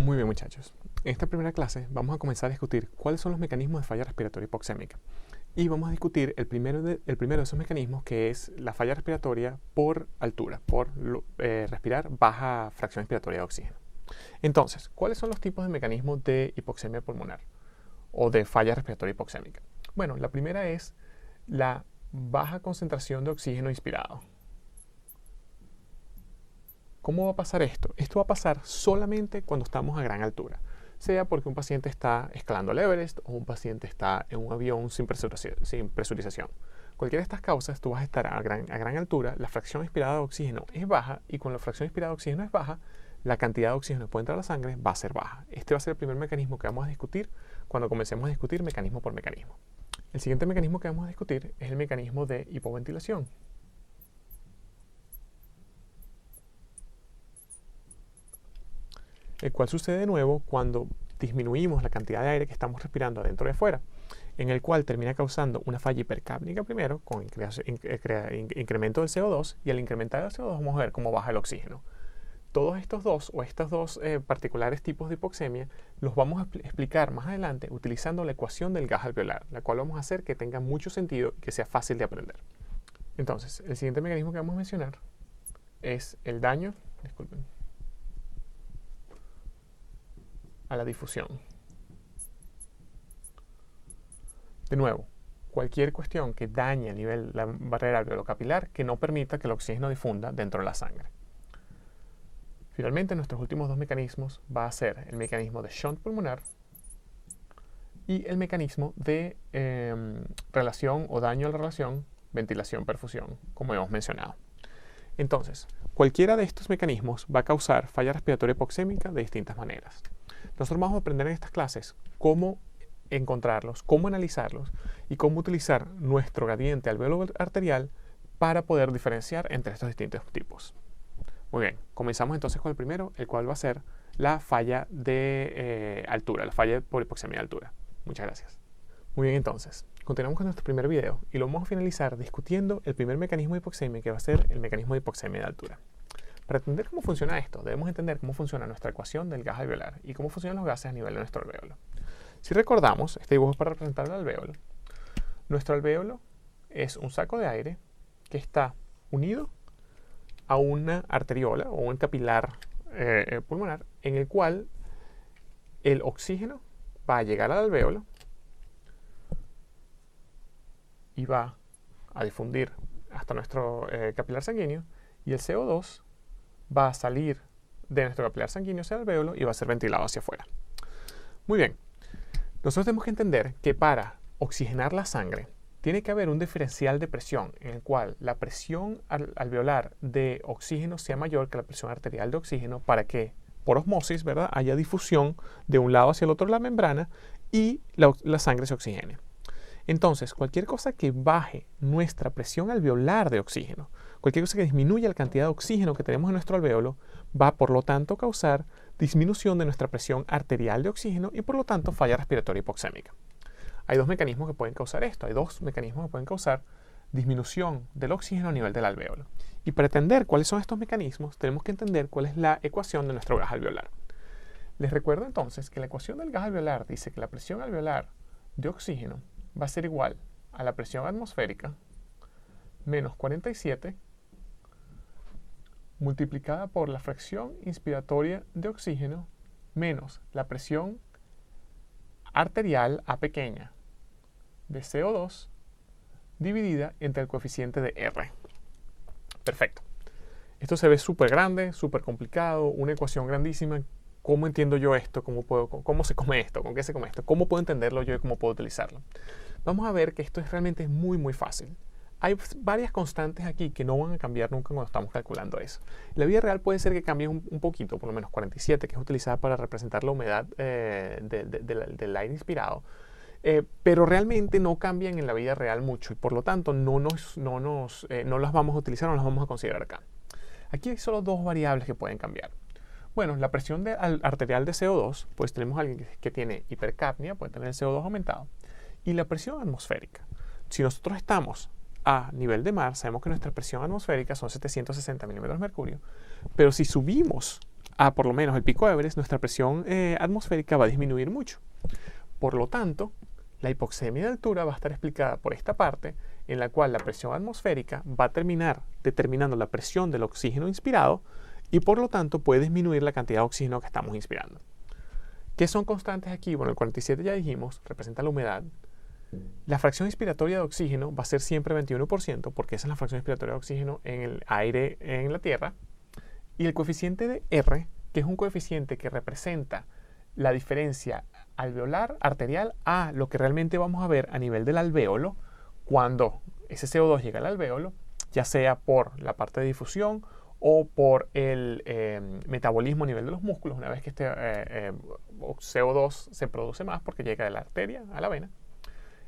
Muy bien, muchachos. En esta primera clase vamos a comenzar a discutir cuáles son los mecanismos de falla respiratoria hipoxémica. Y vamos a discutir el primero de esos mecanismos, que es la falla respiratoria por altura, por respirar baja fracción inspiratoria de oxígeno. Entonces, ¿cuáles son los tipos de mecanismos de hipoxemia pulmonar o de falla respiratoria hipoxémica? Bueno, la primera es la baja concentración de oxígeno inspirado. ¿Cómo va a pasar esto? Esto va a pasar solamente cuando estamos a gran altura, sea porque un paciente está escalando el Everest o un paciente está en un avión sin presurización. Cualquiera de estas causas, tú vas a estar a gran altura, la fracción inspirada de oxígeno es baja y cuando la fracción inspirada de oxígeno es baja, la cantidad de oxígeno que puede entrar a la sangre va a ser baja. Este va a ser el primer mecanismo que vamos a discutir cuando comencemos a discutir mecanismo por mecanismo. El siguiente mecanismo que vamos a discutir es el mecanismo de hipoventilación. El cual sucede de nuevo cuando disminuimos la cantidad de aire que estamos respirando adentro y afuera, en el cual termina causando una falla hipercápnica primero, con incremento del CO2, y al incrementar el CO2 vamos a ver cómo baja el oxígeno. Todos estos dos particulares tipos de hipoxemia los vamos a explicar más adelante utilizando la ecuación del gas alveolar, la cual vamos a hacer que tenga mucho sentido y que sea fácil de aprender. Entonces, el siguiente mecanismo que vamos a mencionar es el daño, a la difusión. De nuevo, cualquier cuestión que dañe la barrera alveolo-capilar que no permita que el oxígeno difunda dentro de la sangre. Finalmente, nuestros últimos dos mecanismos va a ser el mecanismo de shunt pulmonar y el mecanismo de relación o daño a la relación ventilación-perfusión, como hemos mencionado. Entonces, cualquiera de estos mecanismos va a causar falla respiratoria hipoxémica de distintas maneras. Nosotros vamos a aprender en estas clases cómo encontrarlos, cómo analizarlos y cómo utilizar nuestro gradiente alveolo arterial para poder diferenciar entre estos distintos tipos. Muy bien, comenzamos entonces con el primero, el cual va a ser la falla de altura, la falla por hipoxemia de altura. Muchas gracias. Muy bien, entonces, continuamos con nuestro primer video y lo vamos a finalizar discutiendo el primer mecanismo de hipoxemia, que va a ser el mecanismo de hipoxemia de altura. Para entender cómo funciona esto, debemos entender cómo funciona nuestra ecuación del gas alveolar y cómo funcionan los gases a nivel de nuestro alveolo. Si recordamos, este dibujo es para representar el alveolo. Nuestro alveolo es un saco de aire que está unido a una arteriola o un capilar pulmonar, en el cual el oxígeno va a llegar al alveolo y va a difundir hasta nuestro capilar sanguíneo, y el CO2 va a salir de nuestro capilar sanguíneo hacia el alveolo y va a ser ventilado hacia afuera. Muy bien, nosotros tenemos que entender que para oxigenar la sangre tiene que haber un diferencial de presión en el cual la presión alveolar de oxígeno sea mayor que la presión arterial de oxígeno para que por osmosis, ¿verdad?, haya difusión de un lado hacia el otro de la membrana y la sangre se oxigene. Entonces, cualquier cosa que baje nuestra presión alveolar de oxígeno, cualquier cosa que disminuya la cantidad de oxígeno que tenemos en nuestro alveolo, va por lo tanto a causar disminución de nuestra presión arterial de oxígeno y por lo tanto falla respiratoria hipoxémica. Hay dos mecanismos que pueden causar esto, hay dos mecanismos que pueden causar disminución del oxígeno a nivel del alveolo. Y para entender cuáles son estos mecanismos, tenemos que entender cuál es la ecuación de nuestro gas alveolar. Les recuerdo entonces que la ecuación del gas alveolar dice que la presión alveolar de oxígeno va a ser igual a la presión atmosférica menos 47 multiplicada por la fracción inspiratoria de oxígeno menos la presión arterial A pequeña de CO2 dividida entre el coeficiente de R. Perfecto. Esto se ve súper grande, súper complicado, una ecuación grandísima. ¿Cómo entiendo yo esto? ¿Cómo se come esto? ¿Con qué se come esto? ¿Cómo puedo entenderlo yo y cómo puedo utilizarlo? Vamos a ver que esto realmente es muy, muy fácil. Hay varias constantes aquí que no van a cambiar nunca cuando estamos calculando eso. La vida real puede ser que cambie un poquito, por lo menos 47, que es utilizada para representar la humedad del aire inspirado. Pero realmente no cambian en la vida real mucho y por lo tanto no las vamos a utilizar, no las vamos a considerar acá. Aquí hay solo dos variables que pueden cambiar. Bueno, la presión arterial de CO2, pues tenemos a alguien que tiene hipercapnia, puede tener el CO2 aumentado, y la presión atmosférica. Si nosotros estamos a nivel de mar, sabemos que nuestra presión atmosférica son 760 milímetros de mercurio, pero si subimos a por lo menos el pico Everest, nuestra presión atmosférica va a disminuir mucho. Por lo tanto, la hipoxemia de altura va a estar explicada por esta parte, en la cual la presión atmosférica va a terminar determinando la presión del oxígeno inspirado y por lo tanto puede disminuir la cantidad de oxígeno que estamos inspirando. ¿Qué son constantes aquí? Bueno, el 47 ya dijimos, representa la humedad. La fracción inspiratoria de oxígeno va a ser siempre 21%, porque esa es la fracción inspiratoria de oxígeno en el aire en la Tierra. Y el coeficiente de R, que es un coeficiente que representa la diferencia alveolar arterial a lo que realmente vamos a ver a nivel del alvéolo cuando ese CO2 llega al alvéolo, ya sea por la parte de difusión o por el metabolismo a nivel de los músculos, una vez que este CO2 se produce más porque llega de la arteria a la vena.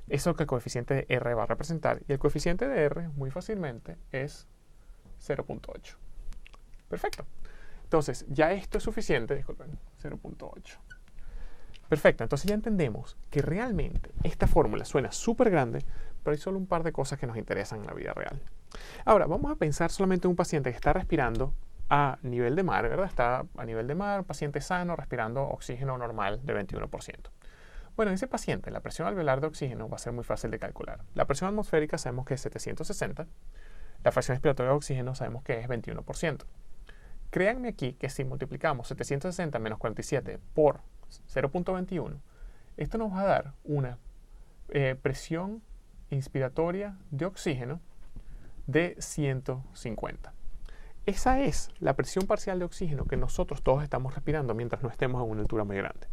Eso es lo que el coeficiente de R va a representar. Y el coeficiente de R, muy fácilmente, es 0.8. Perfecto. Entonces, ya esto es suficiente. Disculpen, 0.8. Perfecto. Entonces ya entendemos que realmente esta fórmula suena súper grande, pero hay solo un par de cosas que nos interesan en la vida real. Ahora, vamos a pensar solamente en un paciente que está respirando a nivel de mar, ¿verdad? Está a nivel de mar, paciente sano, respirando oxígeno normal de 21%. Bueno, en ese paciente la presión alveolar de oxígeno va a ser muy fácil de calcular. La presión atmosférica sabemos que es 760. La fracción inspiratoria de oxígeno sabemos que es 21%. Créanme aquí que si multiplicamos 760 menos 47 por 0.21, esto nos va a dar una presión inspiratoria de oxígeno de 150. Esa es la presión parcial de oxígeno que nosotros todos estamos respirando mientras no estemos a una altura muy grande.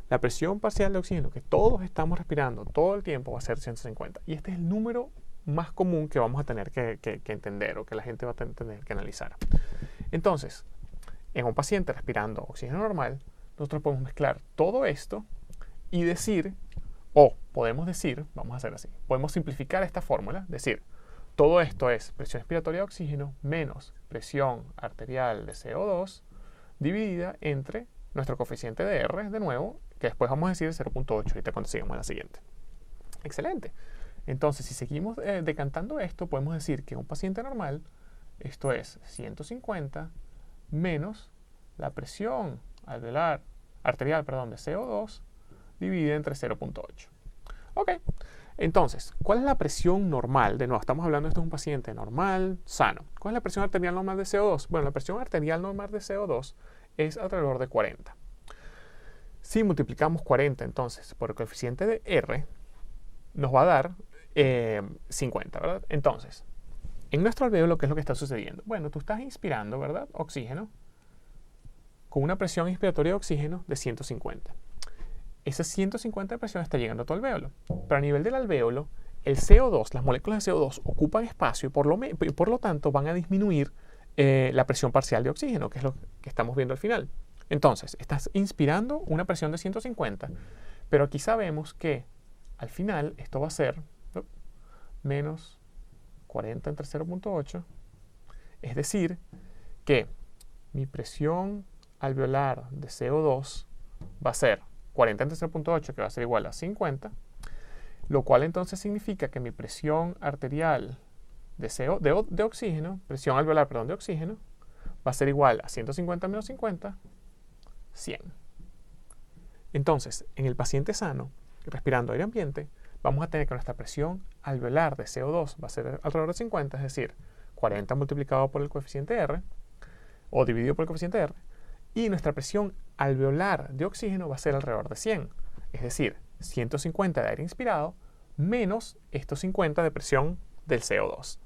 La presión parcial de oxígeno que todos estamos respirando todo el tiempo va a ser 150. Y este es el número más común que vamos a tener que entender o que la gente va a tener que analizar. Entonces, en un paciente respirando oxígeno normal, nosotros podemos mezclar todo esto y decir, o podemos decir, vamos a hacer así, podemos simplificar esta fórmula, decir, todo esto es presión inspiratoria de oxígeno menos presión arterial de CO2 dividida entre nuestro coeficiente de R, de nuevo, que después vamos a decir 0.8, ahorita cuando sigamos a la siguiente. Excelente. Entonces, si seguimos decantando esto, podemos decir que un paciente normal, esto es 150 menos la presión arterial de CO2 dividida entre 0.8. Ok, entonces, ¿cuál es la presión normal? De nuevo, estamos hablando de esto de un paciente normal, sano. ¿Cuál es la presión arterial normal de CO2? Bueno, la presión arterial normal de CO2 es alrededor de 40. Si multiplicamos 40 entonces por el coeficiente de R, nos va a dar 50, ¿verdad? Entonces, en nuestro alvéolo, ¿qué es lo que está sucediendo? Bueno, tú estás inspirando, ¿verdad? Oxígeno con una presión inspiratoria de oxígeno de 150. Esa 150 de presión está llegando a tu alvéolo. Pero a nivel del alvéolo, el CO2, las moléculas de CO2 ocupan espacio y por lo tanto van a disminuir la presión parcial de oxígeno, que es lo que estamos viendo al final. Entonces, estás inspirando una presión de 150, pero aquí sabemos que al final esto va a ser menos 40 entre 0.8, es decir, que mi presión alveolar de CO2 va a ser 40 entre 0.8, que va a ser igual a 50, lo cual entonces significa que mi presión arterial de oxígeno, presión alveolar, de oxígeno, va a ser igual a 150 menos 50, 100. Entonces, en el paciente sano, respirando aire ambiente, vamos a tener que nuestra presión alveolar de CO2 va a ser alrededor de 50, es decir, 40 multiplicado por el coeficiente R, o dividido por el coeficiente R, y nuestra presión alveolar de oxígeno va a ser alrededor de 100, es decir, 150 de aire inspirado menos estos 50 de presión del CO2.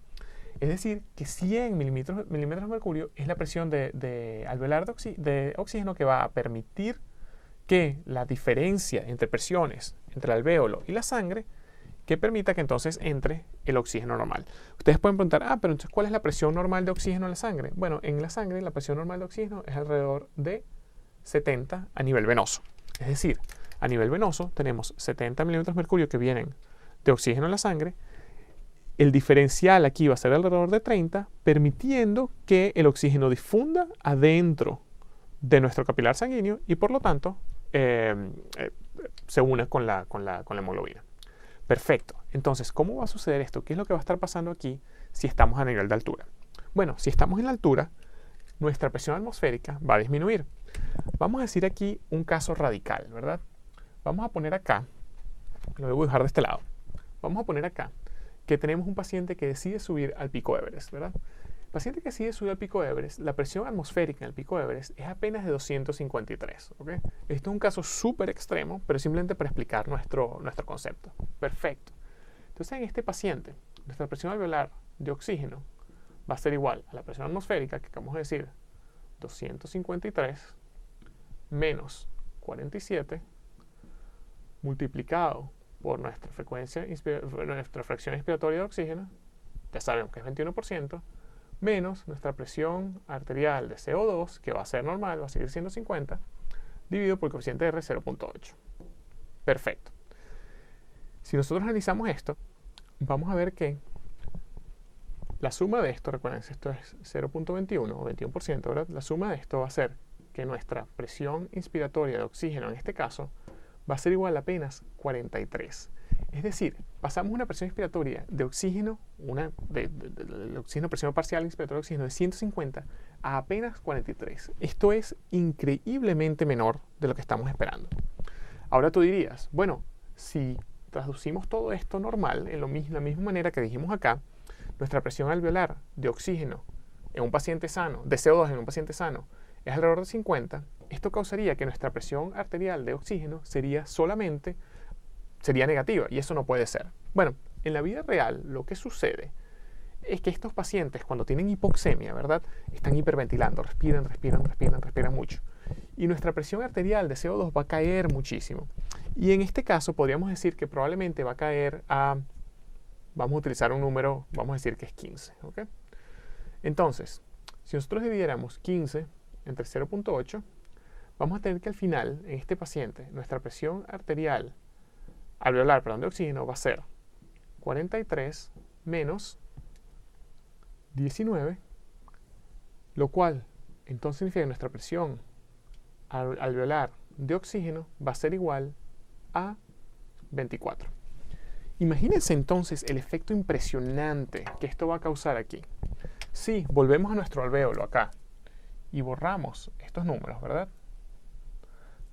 Es decir, que 100 milímetros de mercurio es la presión alveolar de oxígeno que va a permitir que la diferencia entre presiones entre el alvéolo y la sangre, que permita que entonces entre el oxígeno normal. Ustedes pueden preguntar, pero entonces, ¿cuál es la presión normal de oxígeno en la sangre? Bueno, en la sangre la presión normal de oxígeno es alrededor de 70 a nivel venoso. Es decir, a nivel venoso tenemos 70 milímetros de mercurio que vienen de oxígeno en la sangre. El diferencial aquí va a ser alrededor de 30, permitiendo que el oxígeno difunda adentro de nuestro capilar sanguíneo y por lo tanto se une con la hemoglobina. Perfecto. Entonces, ¿cómo va a suceder esto? ¿Qué es lo que va a estar pasando aquí si estamos a nivel de altura? Bueno, si estamos en la altura, nuestra presión atmosférica va a disminuir. Vamos a decir aquí un caso radical, ¿verdad? Vamos a poner acá, lo voy a dibujar de este lado, vamos a poner acá que tenemos un paciente que decide subir al pico Everest, ¿verdad? El paciente que decide subir al pico Everest, la presión atmosférica en el pico Everest es apenas de 253, ¿ok? Esto es un caso súper extremo, pero simplemente para explicar nuestro concepto. Perfecto. Entonces, en este paciente, nuestra presión alveolar de oxígeno va a ser igual a la presión atmosférica, que acabamos de decir, 253 menos 47 multiplicado por nuestra fracción inspiratoria de oxígeno, ya sabemos que es 21%, menos nuestra presión arterial de CO2, que va a ser normal, va a seguir siendo 50, dividido por el coeficiente R 0.8. Perfecto. Si nosotros analizamos esto, vamos a ver que la suma de esto, recuerden, esto es 0.21 o 21%, ¿verdad? La suma de esto va a ser que nuestra presión inspiratoria de oxígeno, en este caso, va a ser igual a apenas 43. Es decir, pasamos una presión inspiratoria de oxígeno, de oxígeno, presión parcial inspiratoria de oxígeno de 150 a apenas 43. Esto es increíblemente menor de lo que estamos esperando. Ahora tú dirías, bueno, si traducimos todo esto normal, en la misma manera que dijimos acá, nuestra presión alveolar de oxígeno en un paciente sano, de CO2 en un paciente sano, es alrededor de 50, esto causaría que nuestra presión arterial de oxígeno sería negativa, y eso no puede ser. Bueno, en la vida real lo que sucede es que estos pacientes, cuando tienen hipoxemia, ¿verdad?, están hiperventilando, respiran mucho. Y nuestra presión arterial de CO2 va a caer muchísimo. Y en este caso podríamos decir que probablemente va a caer a, vamos a utilizar un número, vamos a decir que es 15, ¿ok? Entonces, si nosotros dividiéramos 15 entre 0.8, vamos a tener que al final, en este paciente, nuestra presión arterial alveolar, de oxígeno va a ser 43 menos 19, lo cual entonces significa que nuestra presión alveolar de oxígeno va a ser igual a 24. Imagínense entonces el efecto impresionante que esto va a causar aquí. Si volvemos a nuestro alvéolo acá y borramos estos números, ¿verdad?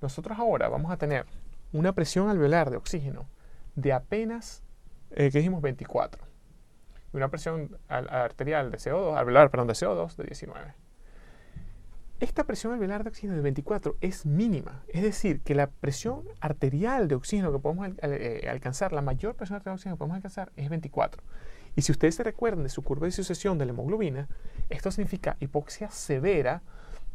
Nosotros ahora vamos a tener una presión alveolar de oxígeno de apenas, ¿qué dijimos? 24. Y una presión arterial de CO2, alveolar, perdón, de CO2 de 19. Esta presión alveolar de oxígeno de 24 es mínima. Es decir, que la presión arterial de oxígeno que podemos alcanzar, la mayor presión arterial de oxígeno que podemos alcanzar es 24. Y si ustedes se recuerdan de su curva de disociación de la hemoglobina, esto significa hipoxia severa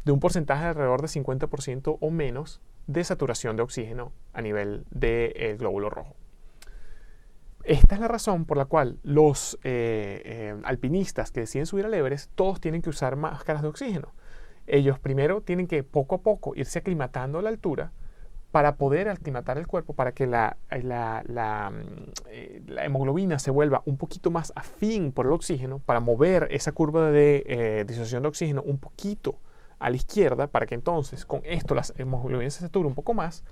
de un porcentaje de alrededor de 50% o menos de saturación de oxígeno a nivel del glóbulo rojo. Esta es la razón por la cual los alpinistas que deciden subir al Everest, todos tienen que usar máscaras de oxígeno. Ellos primero tienen que poco a poco irse aclimatando a la altura para poder aclimatar el cuerpo, para que la hemoglobina se vuelva un poquito más afín por el oxígeno, para mover esa curva de disociación de oxígeno un poquito a la izquierda, para que entonces con esto la hemoglobina se sature un poco más,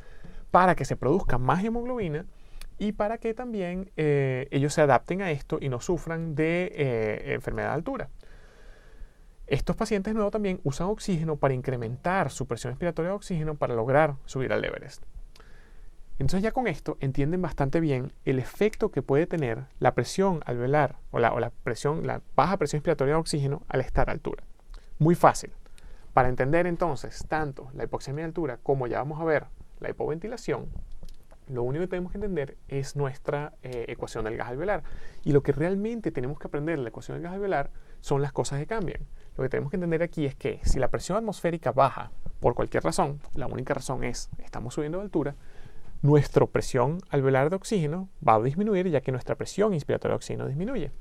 para que se produzca más hemoglobina y para que también ellos se adapten a esto y no sufran de enfermedad de altura. Estos pacientes nuevos también usan oxígeno para incrementar su presión expiratoria de oxígeno para lograr subir al Everest. Entonces ya con esto entienden bastante bien el efecto que puede tener la presión alveolar o la baja presión expiratoria de oxígeno al estar a altura. Muy fácil. Para entender entonces tanto la hipoxemia de altura como ya vamos a ver la hipoventilación, lo único que tenemos que entender es nuestra ecuación del gas alveolar. Y lo que realmente tenemos que aprender de la ecuación del gas alveolar son las cosas que cambian. Lo que tenemos que entender aquí es que si la presión atmosférica baja por cualquier razón, la única razón es estamos subiendo de altura, nuestra presión alveolar de oxígeno va a disminuir ya que nuestra presión inspiratoria de oxígeno disminuye.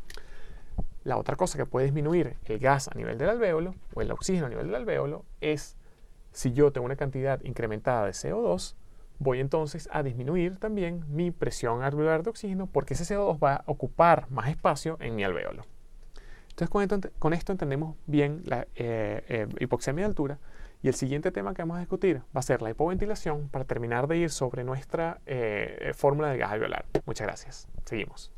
La otra cosa que puede disminuir el gas a nivel del alvéolo o el oxígeno a nivel del alvéolo es si yo tengo una cantidad incrementada de CO2, voy entonces a disminuir también mi presión alveolar de oxígeno porque ese CO2 va a ocupar más espacio en mi alvéolo. Entonces con esto entendemos bien la hipoxemia de altura y el siguiente tema que vamos a discutir va a ser la hipoventilación para terminar de ir sobre nuestra fórmula del gas alveolar. Muchas gracias. Seguimos.